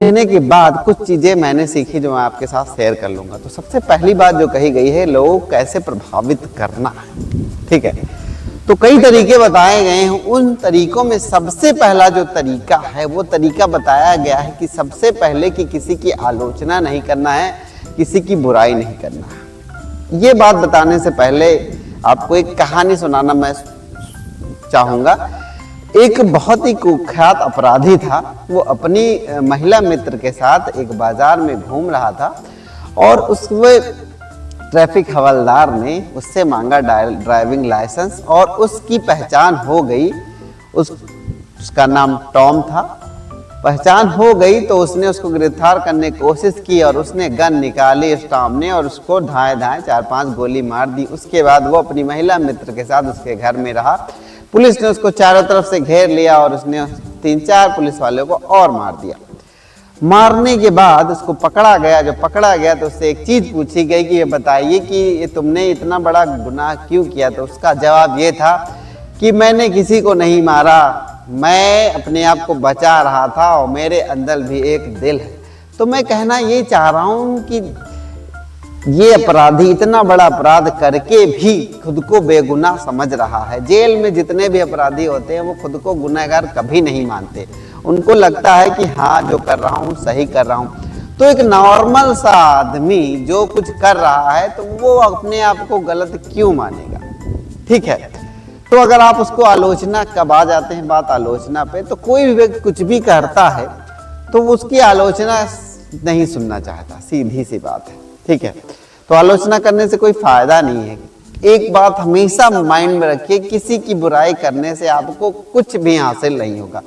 लेने के बाद कुछ चीजें मैंने सीखी जो मैं आपके साथ शेयर कर लूंगा। तो सबसे पहली बात जो कही गई है, लोगों को कैसे प्रभावित करना है। ठीक है, तो कई तरीके बताए गए हैं। उन तरीकों में सबसे पहला जो तरीका है वो तरीका बताया गया है कि सबसे पहले कि किसी की आलोचना नहीं करना है, किसी की बुराई नहीं करना है। ये बात बताने से पहले आपको एक कहानी सुनाना मैं चाहूंगा। एक बहुत ही कुख्यात अपराधी था। वो अपनी महिला मित्र के साथ एक बाजार में घूम रहा था और उसमें ट्रैफिक हवलदार ने उससे मांगा ड्राइविंग लाइसेंस और उसकी पहचान हो गई। उसका नाम टॉम था। पहचान हो गई तो उसने उसको गिरफ्तार करने की कोशिश की और उसने गन निकाली उस टॉम ने और उसको धाए 4-5 गोली मार दी। उसके बाद वो अपनी महिला मित्र के साथ उसके घर में रहा। पुलिस ने उसको चारों तरफ से घेर लिया और उसने 3-4 पुलिस वालों को और मार दिया। मारने के बाद उसको पकड़ा गया। जब पकड़ा गया तो उससे एक चीज पूछी गई कि ये बताइए कि ये तुमने इतना बड़ा गुनाह क्यों किया। तो उसका जवाब ये था कि मैंने किसी को नहीं मारा, मैं अपने आप को बचा रहा था और मेरे अंदर भी एक दिल है। तो मैं कहना ये चाह रहा हूं कि ये अपराधी इतना बड़ा अपराध करके भी खुद को बेगुनाह समझ रहा है। जेल में जितने भी अपराधी होते हैं वो खुद को गुनहगार कभी नहीं मानते। उनको लगता है कि हाँ जो कर रहा हूँ सही कर रहा हूँ। तो एक नॉर्मल सा आदमी जो कुछ कर रहा है तो वो अपने आप को गलत क्यों मानेगा। ठीक है, तो अगर आप उसको आलोचना कब आ जाते हैं बात आलोचना पे, तो कोई भी व्यक्ति कुछ भी करता है तो उसकी आलोचना नहीं सुनना चाहता, सीधी सी बात है। ठीक है, तो आलोचना करने से कोई फायदा नहीं है। एक बात हमेशा माइंड में रखिए, किसी की बुराई करने से आपको कुछ भी हासिल नहीं होगा।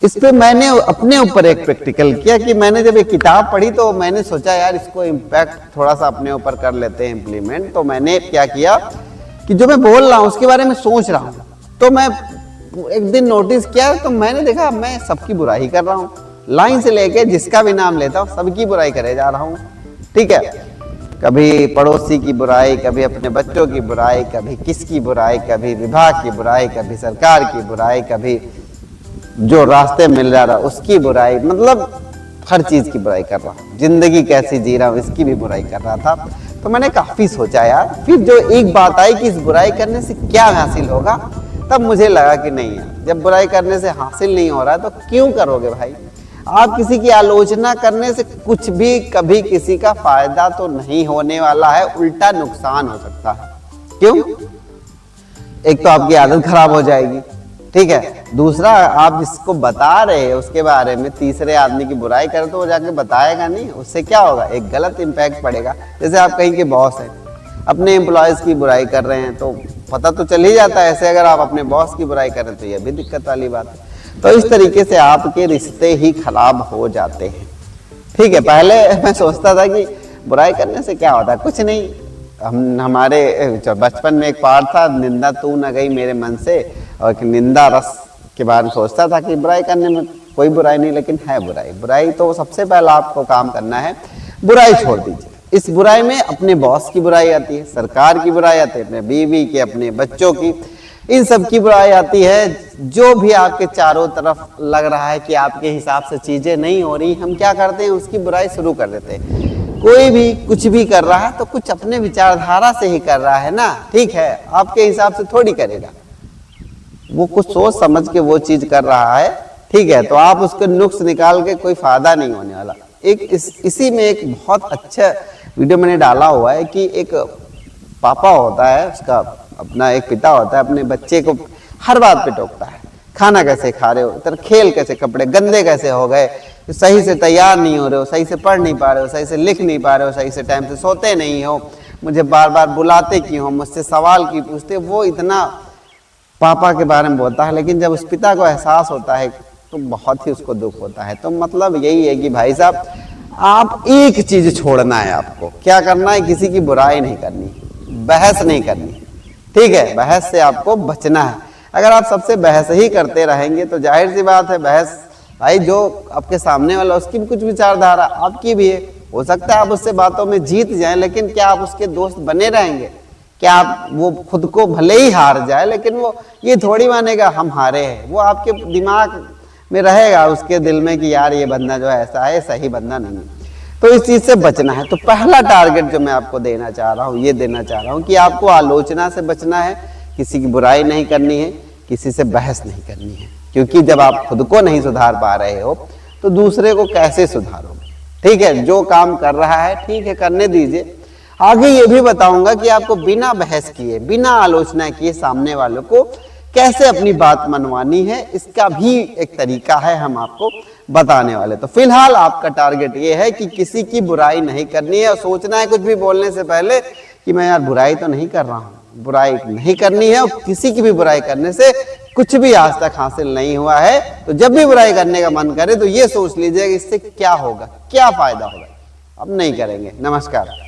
इस पे मैंने अपने ऊपर एक प्रैक्टिकल किया कि मैंने जब एक किताब पढ़ी तो मैंने सोचा यार इसको इम्पैक्ट थोड़ा सा अपने ऊपर कर लेते हैं इम्प्लीमेंट। तो मैंने क्या किया कि जो मैं बोल रहा हूँ उसके बारे में सोच रहा हूँ। तो मैं एक दिन नोटिस किया तो मैंने देखा मैं सबकी बुराई कर रहा हूँ, लाइन से लेके जिसका भी नाम लेता हूँ सबकी बुराई करे जा रहा हूँ। ठीक है, कभी पड़ोसी की बुराई, कभी अपने बच्चों की बुराई, कभी किसकी बुराई, कभी विभाग की बुराई, कभी सरकार की बुराई, कभी जो रास्ते मिल जा रहा उसकी बुराई, मतलब हर चीज की बुराई कर रहा हूँ। जिंदगी कैसी जी रहा हूँ इसकी भी बुराई कर रहा था। तो मैंने काफी सोचा यार, फिर जो एक बात आई कि इस बुराई करने से क्या हासिल होगा, तब मुझे लगा कि नहीं है, जब बुराई करने से हासिल नहीं हो रहा है तो क्यों करोगे भाई। आप किसी की आलोचना करने से कुछ भी कभी किसी का फायदा तो नहीं होने वाला है, उल्टा नुकसान हो सकता है। क्यों? एक तो आपकी आदत खराब हो जाएगी। ठीक है, दूसरा आप जिसको बता रहे हैं उसके बारे में तीसरे आदमी की बुराई करे तो वो जाके बताएगा नहीं, उससे क्या होगा, एक गलत इम्पैक्ट पड़ेगा। जैसे आप कहीं के बॉस हैं, अपने एम्प्लॉयज की बुराई कर रहे हैं तो पता तो चल ही जाता है। ऐसे अगर आप अपने बॉस की बुराई करें तो यह भी दिक्कत वाली बात है। तो इस तरीके से आपके रिश्ते ही खराब हो जाते हैं। ठीक है, पहले मैं सोचता था कि बुराई करने से क्या होता है, कुछ नहीं। हमारे बचपन में एक पाठ था, निंदा तू न गई मेरे मन से, और निंदा रस के बारे में सोचता था कि बुराई करने में कोई बुराई नहीं, लेकिन है बुराई। बुराई तो सबसे पहला आपको काम करना है, बुराई छोड़ दीजिए। इस बुराई में अपने बॉस की बुराई आती है, सरकार की बुराई आती है, अपने बीवी की, अपने बच्चों की, इन सब की बुराई आती है। जो भी आपके चारों तरफ लग रहा है कि आपके हिसाब से चीजें नहीं हो रही, हम क्या करते हैं उसकी बुराई शुरू कर देते हैं। कोई भी कुछ भी कर रहा है तो कुछ अपने विचारधारा से ही कर रहा है ना। ठीक है, आपके हिसाब से थोड़ी करेगा, वो कुछ सोच समझ के वो चीज कर रहा है। ठीक है, तो आप उसके नुक्स निकाल के कोई फायदा नहीं होने वाला। इसी में एक बहुत अच्छा वीडियो मैंने डाला हुआ है कि एक पापा होता है, उसका अपना एक पिता होता है, अपने बच्चे को हर बात पे टोकता है। खाना कैसे खा रहे हो, तेरे खेल कैसे, कपड़े गंदे कैसे हो गए, सही से तैयार नहीं हो रहे हो, सही से पढ़ नहीं पा रहे हो, सही से लिख नहीं पा रहे हो, सही से टाइम से सोते नहीं हो, मुझे बार बार बुलाते क्यों हो, मुझसे सवाल क्यों पूछते। वो इतना पापा के बारे में बोलता है, लेकिन जब उस पिता को एहसास होता है तो बहुत ही उसको दुख होता है। तो मतलब यही है कि भाई साहब, आप एक चीज छोड़ना है, आपको क्या करना है, किसी की बुराई नहीं करनी, बहस नहीं करनी। ठीक है, बहस से आपको बचना है। अगर आप सबसे बहस ही करते रहेंगे तो जाहिर सी बात है, बहस भाई जो आपके सामने वाला उसकी भी कुछ विचारधारा, आपकी भी है, हो सकता है आप उससे बातों में जीत जाएं, लेकिन क्या आप उसके दोस्त बने रहेंगे? क्या आप, वो खुद को भले ही हार जाए लेकिन वो ये थोड़ी मानेगा हम हारे हैं। वो आपके दिमाग में रहेगा उसके दिल में कि यार ये बंदा जो है ऐसा है, सही बंदा नहीं है। तो इस चीज से बचना है। तो पहला टारगेट जो मैं आपको देना चाह रहा हूँ, ये देना चाह रहा हूँ कि आपको आलोचना से बचना है, किसी की बुराई नहीं करनी है, किसी से बहस नहीं करनी है। क्योंकि जब आप खुद को नहीं सुधार पा रहे हो तो दूसरे को कैसे सुधारोगे? ठीक है, जो काम कर रहा है ठीक है, करने दीजिए। आगे ये भी बताऊंगा कि आपको बिना बहस किए, बिना आलोचना किए सामने वालों को कैसे अपनी बात मनवानी है, इसका भी एक तरीका है, हम आपको बताने वाले। तो फिलहाल आपका टारगेट ये है कि किसी की बुराई नहीं करनी है और सोचना है कुछ भी बोलने से पहले कि मैं यार बुराई तो नहीं कर रहा हूं। बुराई नहीं करनी है और किसी की भी बुराई करने से कुछ भी आज तक हासिल नहीं हुआ है। तो जब भी बुराई करने का मन करे तो ये सोच लीजिएगा इससे क्या होगा, क्या फायदा होगा। अब नहीं करेंगे। नमस्कार।